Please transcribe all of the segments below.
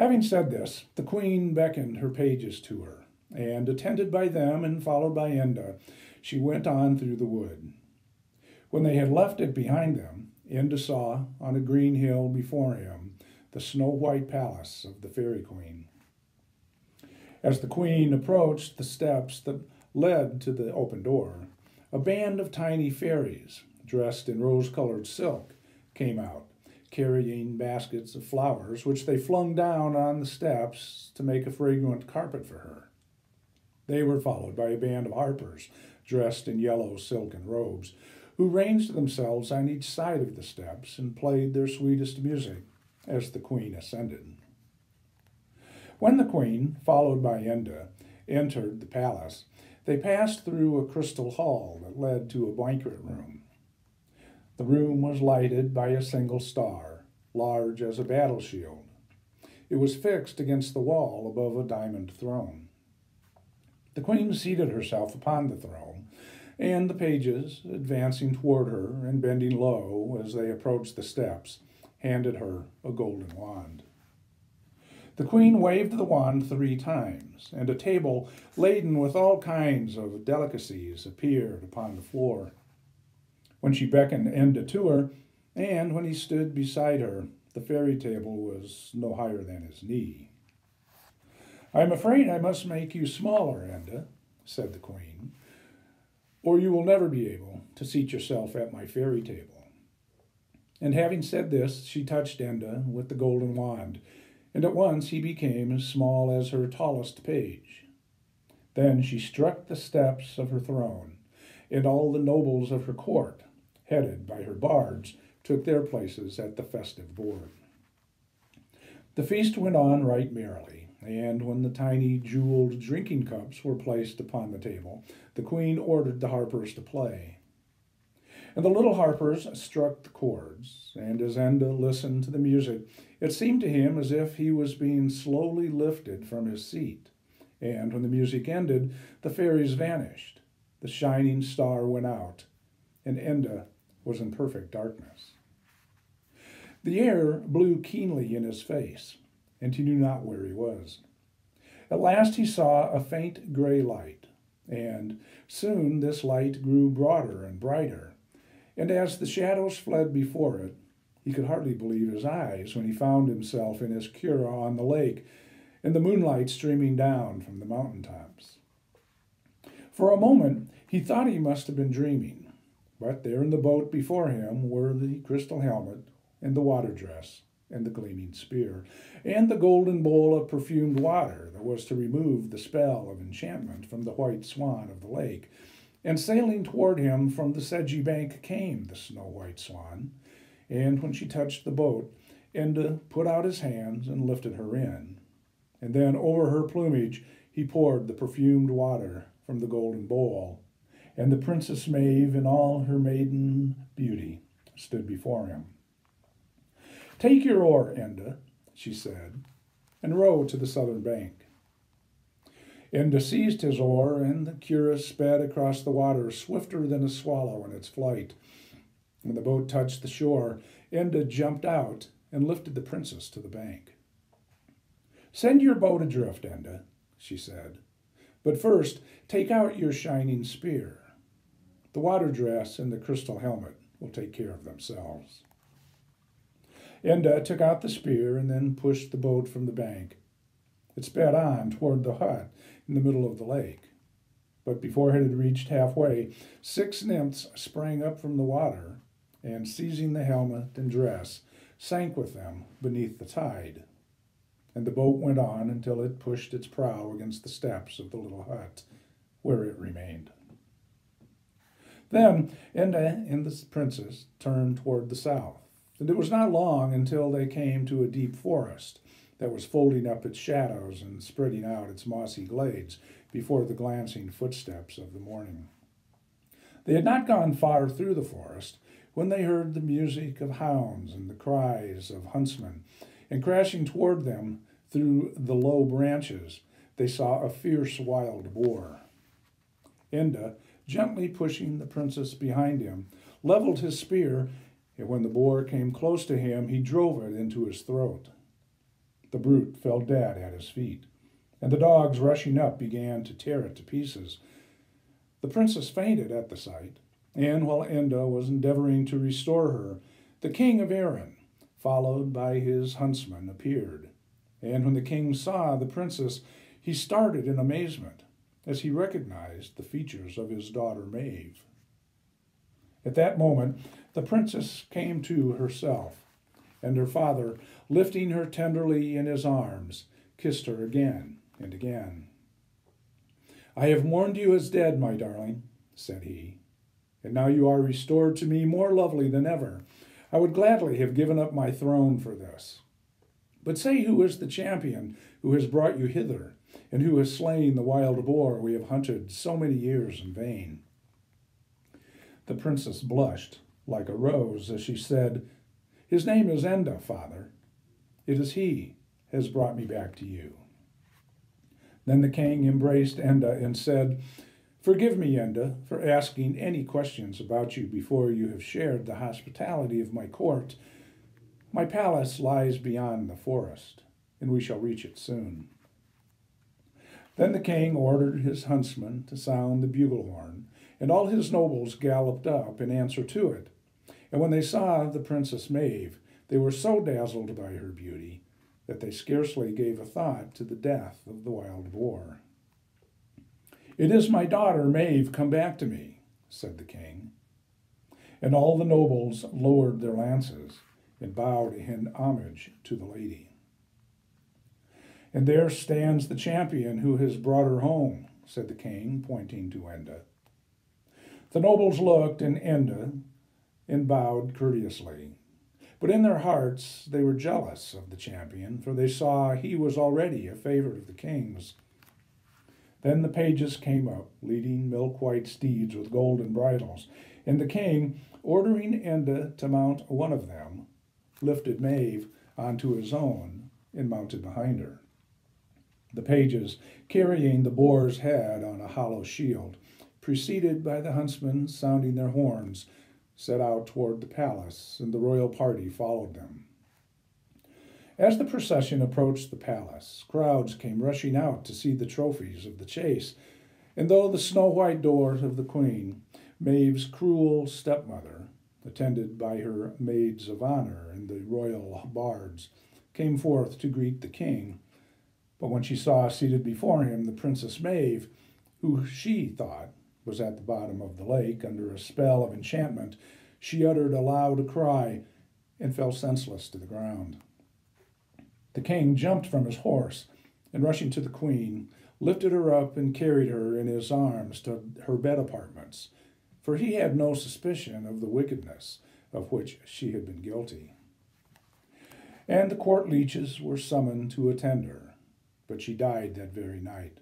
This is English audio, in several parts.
Having said this, the queen beckoned her pages to her, and attended by them and followed by Enda, she went on through the wood. When they had left it behind them, Enda saw on a green hill before him the snow-white palace of the Fairy Queen. As the queen approached the steps that led to the open door, a band of tiny fairies, dressed in rose-colored silk, came out, carrying baskets of flowers, which they flung down on the steps to make a fragrant carpet for her. They were followed by a band of harpers, dressed in yellow silken robes, who ranged themselves on each side of the steps and played their sweetest music as the queen ascended. When the queen, followed by Enda, entered the palace, they passed through a crystal hall that led to a banquet room. The room was lighted by a single star, large as a battle shield. It was fixed against the wall above a diamond throne. The queen seated herself upon the throne, and the pages, advancing toward her and bending low as they approached the steps, handed her a golden wand. The queen waved the wand 3 times, and a table laden with all kinds of delicacies appeared upon the floor. When she beckoned Enda to her, and when he stood beside her, the fairy table was no higher than his knee. "I'm afraid I must make you smaller, Enda," said the queen, "or you will never be able to seat yourself at my fairy table." And having said this, she touched Enda with the golden wand, and at once he became as small as her tallest page. Then she struck the steps of her throne, and all the nobles of her court, headed by her bards, took their places at the festive board. The feast went on right merrily, and when the tiny jeweled drinking cups were placed upon the table, the queen ordered the harpers to play. And the little harpers struck the chords, and as Enda listened to the music, it seemed to him as if he was being slowly lifted from his seat. And when the music ended, the fairies vanished, the shining star went out, and Enda was in perfect darkness. The air blew keenly in his face, and he knew not where he was. At last he saw a faint gray light, and soon this light grew broader and brighter, and as the shadows fled before it, he could hardly believe his eyes when he found himself in his cura on the lake, and the moonlight streaming down from the mountain tops. For a moment he thought he must have been dreaming, but there in the boat before him were the crystal helmet, and the water dress, and the gleaming spear, and the golden bowl of perfumed water that was to remove the spell of enchantment from the white swan of the lake. And sailing toward him from the sedgy bank came the snow-white swan, and when she touched the boat, Enda put out his hands and lifted her in. And then over her plumage he poured the perfumed water from the golden bowl, and the Princess Maeve in all her maiden beauty stood before him. "Take your oar, Enda," she said, "and row to the southern bank." Enda seized his oar, and the cura sped across the water swifter than a swallow in its flight. When the boat touched the shore, Enda jumped out and lifted the princess to the bank. "Send your boat adrift, Enda," she said, "but first take out your shining spear. The water dress and the crystal helmet will take care of themselves." Enda took out the spear and then pushed the boat from the bank. It sped on toward the hut in the middle of the lake. But before it had reached halfway, 6 nymphs sprang up from the water, and seizing the helmet and dress, sank with them beneath the tide. And the boat went on until it pushed its prow against the steps of the little hut, where it remained. Then Enda and the princess turned toward the south, and it was not long until they came to a deep forest that was folding up its shadows and spreading out its mossy glades before the glancing footsteps of the morning. They had not gone far through the forest when they heard the music of hounds and the cries of huntsmen, and crashing toward them through the low branches, they saw a fierce wild boar. Enda, gently pushing the princess behind him, leveled his spear, and when the boar came close to him, he drove it into his throat. The brute fell dead at his feet, and the dogs rushing up began to tear it to pieces. The princess fainted at the sight, and while Enda was endeavoring to restore her, the king of Erin, followed by his huntsman, appeared. And when the king saw the princess, he started in amazement as he recognized the features of his daughter Maeve. At that moment, the princess came to herself, and her father, lifting her tenderly in his arms, kissed her again and again. "I have mourned you as dead, my darling," said he, "and now you are restored to me more lovely than ever. I would gladly have given up my throne for this. But say who is the champion who has brought you hither, and who has slain the wild boar we have hunted so many years in vain?" The princess blushed like a rose as she said, "His name is Enda, father. It is he has brought me back to you." Then the king embraced Enda and said, "Forgive me, Enda, for asking any questions about you before you have shared the hospitality of my court. My palace lies beyond the forest, and we shall reach it soon." Then the king ordered his huntsman to sound the bugle horn, and all his nobles galloped up in answer to it. And when they saw the Princess Maeve, they were so dazzled by her beauty that they scarcely gave a thought to the death of the wild boar. "It is my daughter Maeve come back to me," said the king. And all the nobles lowered their lances and bowed in homage to the lady. "And there stands the champion who has brought her home," said the king, pointing to Enda. The nobles looked at Enda and bowed courteously. But in their hearts they were jealous of the champion, for they saw he was already a favorite of the king's. Then the pages came up, leading milk-white steeds with golden bridles, and the king, ordering Enda to mount one of them, lifted Maeve onto his own and mounted behind her. The pages, carrying the boar's head on a hollow shield, preceded by the huntsmen sounding their horns, set out toward the palace, and the royal party followed them. As the procession approached the palace, crowds came rushing out to see the trophies of the chase, and though the snow-white door of the queen, Maeve's cruel stepmother, attended by her maids of honor and the royal bards, came forth to greet the king, but when she saw seated before him the Princess Maeve, who she thought was at the bottom of the lake under a spell of enchantment, she uttered a loud cry and fell senseless to the ground. The king jumped from his horse and, rushing to the queen, lifted her up and carried her in his arms to her bed apartments, for he had no suspicion of the wickedness of which she had been guilty. And the court leeches were summoned to attend her, but she died that very night.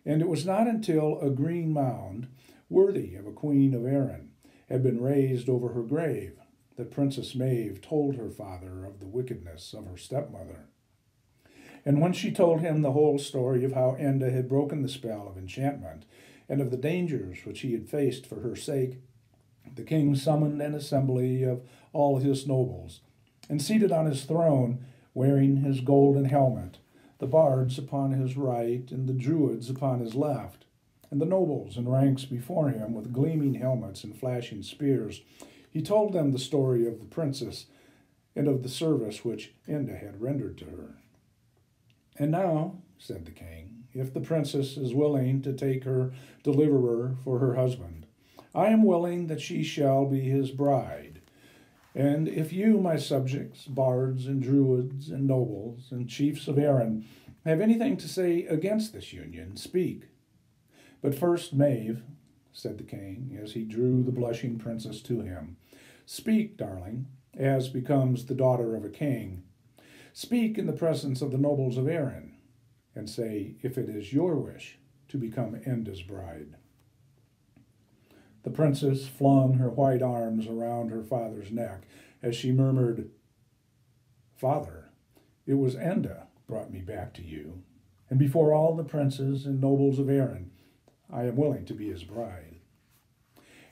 And it was not until a green mound, worthy of a queen of Erin, had been raised over her grave that Princess Maeve told her father of the wickedness of her stepmother. And when she told him the whole story of how Enda had broken the spell of enchantment, and of the dangers which he had faced for her sake, the king summoned an assembly of all his nobles, and seated on his throne, wearing his golden helmet, the bards upon his right and the druids upon his left, and the nobles in ranks before him with gleaming helmets and flashing spears, he told them the story of the princess and of the service which Enda had rendered to her. "And now," said the king, "if the princess is willing to take her deliverer for her husband, I am willing that she shall be his bride. And if you, my subjects, bards and druids and nobles and chiefs of Erin, have anything to say against this union, speak. But first, Maeve," said the king, as he drew the blushing princess to him, "speak, darling, as becomes the daughter of a king. Speak in the presence of the nobles of Erin, and say if it is your wish to become Enda's bride." The princess flung her white arms around her father's neck as she murmured, "Father, it was Enda brought me back to you, and before all the princes and nobles of Erin, I am willing to be his bride."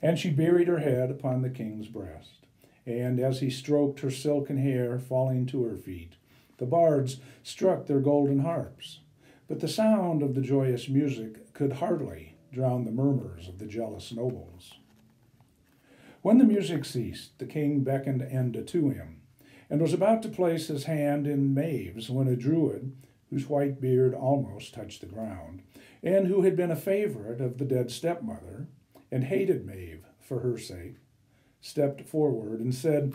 And she buried her head upon the king's breast, and as he stroked her silken hair falling to her feet, The bards struck their golden harps, but the sound of the joyous music could hardly drown the murmurs of the jealous nobles. When the music ceased, the king beckoned Enda to him, and was about to place his hand in Maeve's when a druid, whose white beard almost touched the ground, and who had been a favorite of the dead stepmother, and hated Maeve for her sake, stepped forward and said,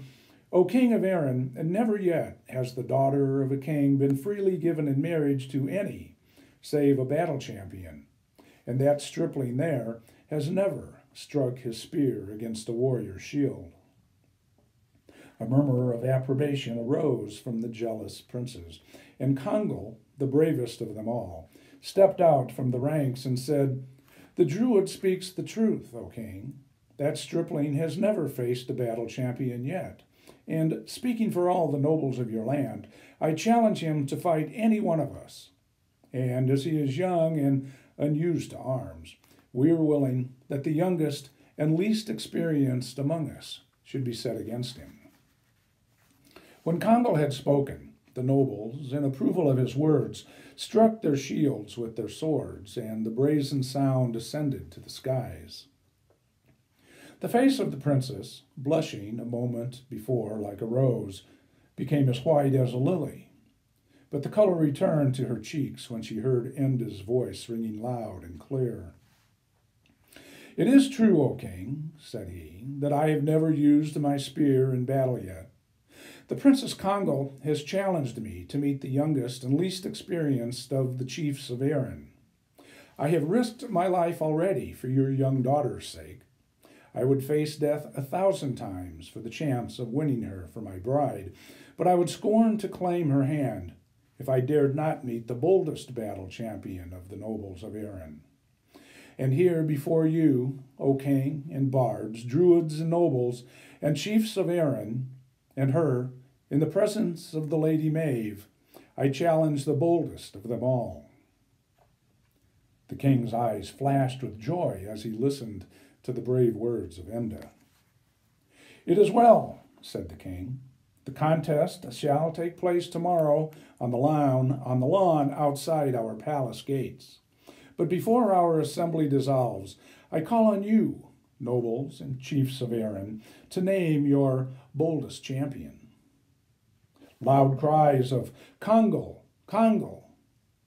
"O king of Erin, never yet has the daughter of a king been freely given in marriage to any, save a battle champion, and that stripling there has never struck his spear against a warrior's shield." A murmur of approbation arose from the jealous princes, and Congal, the bravest of them all, stepped out from the ranks and said, "The druid speaks the truth, O king. That stripling has never faced a battle champion yet, and speaking for all the nobles of your land, I challenge him to fight any one of us. And as he is young and unused to arms, we are willing that the youngest and least experienced among us should be set against him." When Congal had spoken, the nobles, in approval of his words, struck their shields with their swords, and the brazen sound ascended to the skies. The face of the princess, blushing a moment before like a rose, became as white as a lily, but the color returned to her cheeks when she heard Enda's voice ringing loud and clear. "It is true, O king," said he, "that I have never used my spear in battle yet. The Princess Congal has challenged me to meet the youngest and least experienced of the chiefs of Erin. I have risked my life already for your young daughter's sake. I would face death 1,000 times for the chance of winning her for my bride, but I would scorn to claim her hand if I dared not meet the boldest battle champion of the nobles of Erin. And here before you, O king and bards, druids and nobles, and chiefs of Erin, and her, in the presence of the Lady Maeve, I challenge the boldest of them all." The king's eyes flashed with joy as he listened to the brave words of Enda. "It is well," said the king. "The contest shall take place tomorrow on the lawn outside our palace gates. But before our assembly dissolves, I call on you, nobles and chiefs of Erin, to name your boldest champion." Loud cries of "Congal! Congal!"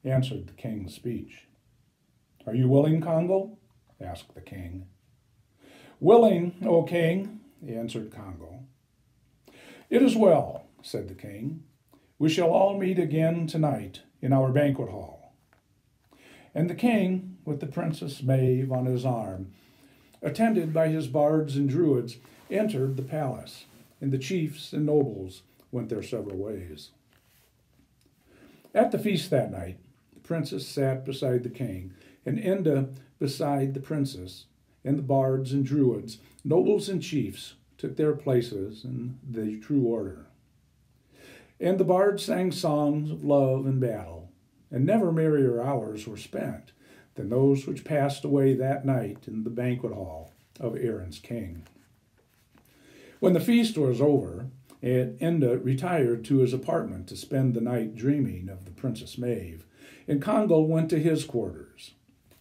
answered the king's speech. "Are you willing, Congal?" asked the king. "Willing, O king," answered Congal. "It is well," said the king. "We shall all meet again tonight in our banquet hall." And the king, with the Princess Maeve on his arm, attended by his bards and druids, entered the palace, and the chiefs and nobles went their several ways. At the feast that night, the princess sat beside the king, and Enda beside the princess, and the bards and druids, nobles and chiefs, took their places in the true order. And the bards sang songs of love and battle, and never merrier hours were spent than those which passed away that night in the banquet hall of Erin's king. When the feast was over, Enda retired to his apartment to spend the night dreaming of the Princess Maeve, and Congal went to his quarters,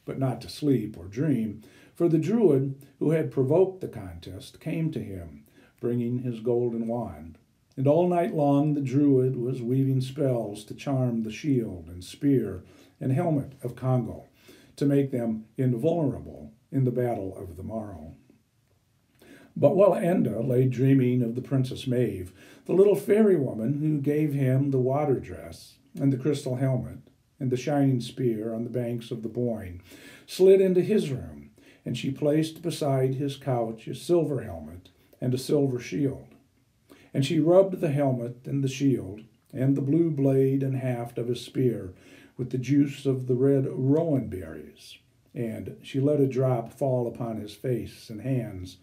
but not to sleep or dream, for the druid who had provoked the contest came to him, bringing his golden wand. And all night long the druid was weaving spells to charm the shield and spear and helmet of Congal, to make them invulnerable in the battle of the morrow. But while Enda lay dreaming of the Princess Maeve, the little fairy woman who gave him the water dress and the crystal helmet and the shining spear on the banks of the Boyne slid into his room, and she placed beside his couch a silver helmet and a silver shield. And she rubbed the helmet and the shield and the blue blade and haft of his spear with the juice of the red rowan berries, and she let a drop fall upon his face and hands,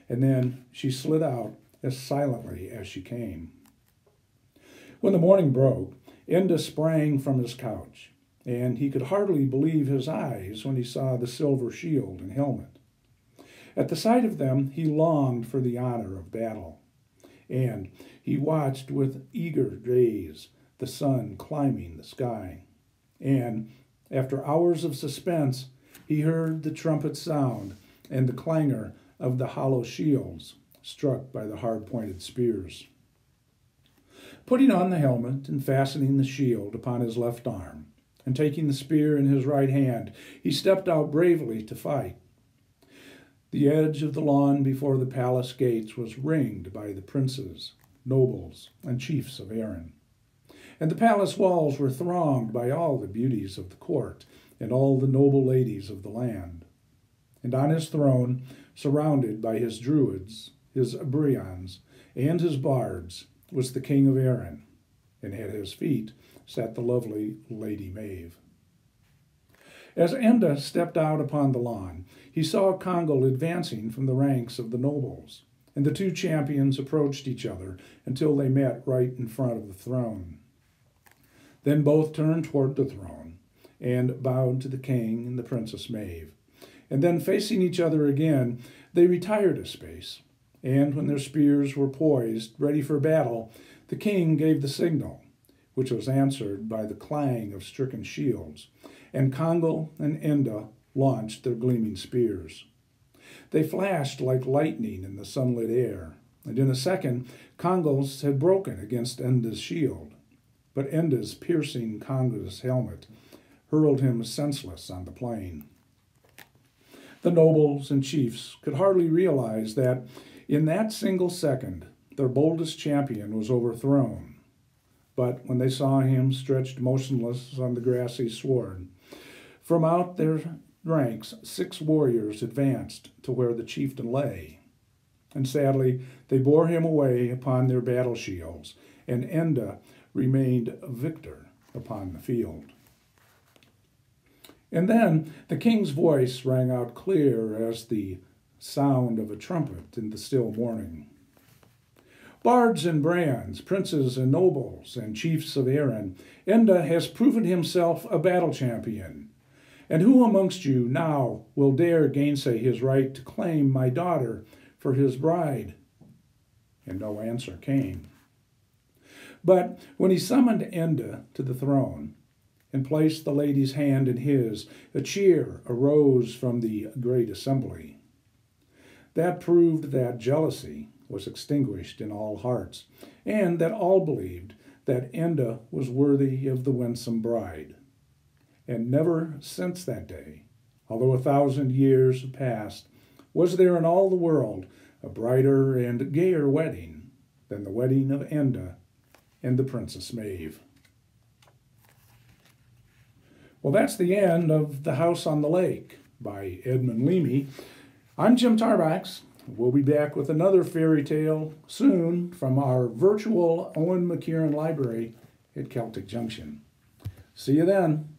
and then she slid out as silently as she came. When the morning broke, Enda sprang from his couch, and he could hardly believe his eyes when he saw the silver shield and helmet. At the sight of them, he longed for the honor of battle, and he watched with eager gaze the sun climbing the sky. And after hours of suspense, he heard the trumpet sound and the clangor of the hollow shields struck by the hard-pointed spears. Putting on the helmet and fastening the shield upon his left arm, and taking the spear in his right hand, he stepped out bravely to fight. The edge of the lawn before the palace gates was ringed by the princes, nobles, and chiefs of Erin. And the palace walls were thronged by all the beauties of the court and all the noble ladies of the land. And on his throne, surrounded by his druids, his Brians, and his bards, was the king of Erin, and at his feet sat the lovely Lady Maeve. As Enda stepped out upon the lawn, he saw Congal advancing from the ranks of the nobles, and the two champions approached each other until they met right in front of the throne. Then both turned toward the throne and bowed to the king and the Princess Maeve, and then facing each other again, they retired a space, and when their spears were poised, ready for battle, the king gave the signal, which was answered by the clang of stricken shields, and Congal and Enda launched their gleaming spears. They flashed like lightning in the sunlit air, and in a second Congal's had broken against Enda's shield, but Enda's piercing Congal's helmet hurled him senseless on the plain. The nobles and chiefs could hardly realize that in that single second their boldest champion was overthrown. But when they saw him stretched motionless on the grassy sward, from out their ranks 6 warriors advanced to where the chieftain lay. And sadly, they bore him away upon their battle shields, and Enda remained victor upon the field. And then the king's voice rang out clear as the sound of a trumpet in the still morning. Bards and brands, princes and nobles, and chiefs of Erin, Enda has proven himself a battle champion. And who amongst you now will dare gainsay his right to claim my daughter for his bride? And no answer came. But when he summoned Enda to the throne and placed the lady's hand in his, a cheer arose from the great assembly. That proved that jealousy was extinguished in all hearts, and that all believed that Enda was worthy of the winsome bride. And never since that day, although 1,000 years have passed, was there in all the world a brighter and gayer wedding than the wedding of Enda and the Princess Maeve. Well, that's the end of The House on the Lake by Edmund Leamy. I'm Jim Tarbox. We'll be back with another fairy tale soon from our virtual Owen McKieran Library at Celtic Junction. See you then.